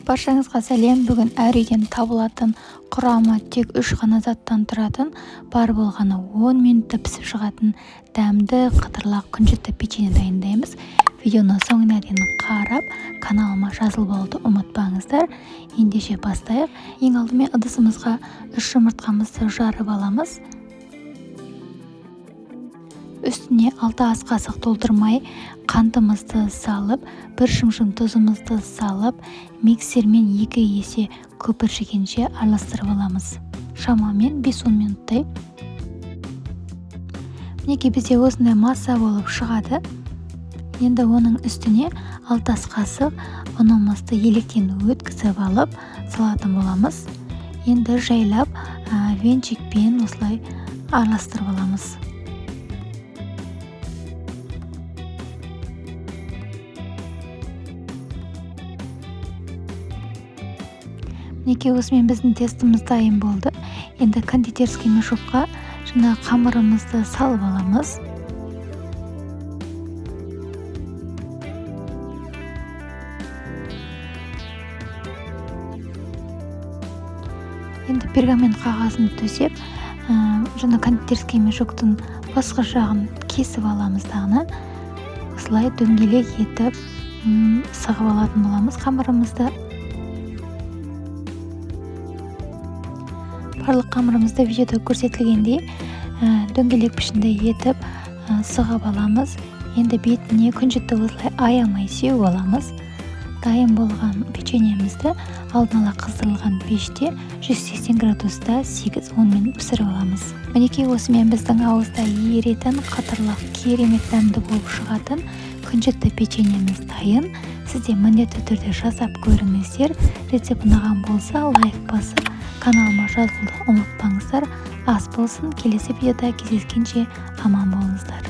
Баршаңызға сәлем. Бүгін әр үйден табылатын, құрамы тек 3 ғана заттан тұратын, бар болғаны 10 минутта пісіп шығатын дәмді қытырлақ күнжітті печенье дайындаймыз. Видеоны соңына дейін қарап, каналыма жазылып алуды ұмытпаңыздар. Ендеше бастайық. Ең алдымен ыдысымызға 3 жұмыртқамызды жарып аламыз. Үстіне 6 ас қасық толтырмай қантымызды салып, 1 шымшым тұзымызды салып, миксермен 2 есе көпіршігенше араластырып аламыз. Шамамен 5-10 минуттай. Мінекей бізде осындай масса болып шығады. Енді оның үстіне 6 ас қасық ұнымызды електен өткізіп алып салатын боламыз. Енді жайлап венчикпен осылай араластырып аламыз. Мінекей осымен біздің тестіміз дайын болды. Енді кондитерский мешокқа қамырымызды салып аламыз. Енді пергамент қағазын төсеп, кондитерский мешоктың басқа жағын кесіп аламыз дағыны. Осылай дөңгелек етіп сығып алатын боламыз қамырымызды. Барлық қамырымызды видеода көрсетілгендей дөңгелек пішінде етіп сығып аламыз. Енді бетіне күнжітті осылай аямай сеуіп аламыз. Дайын болған печеньемізді алдын ала қыздырылған пеште 180 градуста 8-10 минут пісіріп аламыз. Мінекей осымен біздің ауызда еретін, қытырлақ, керемет дәмді болып шығатын күнжітті печеньеміз дайын. Сізде міндетті түрде жасап көріңіздер. Рецепт ұнаған болса лайк басып, каналыма жазылуды ұмытпаңыздар. Ас болсын. Келесі видеода кездескенше аман болыңыздар.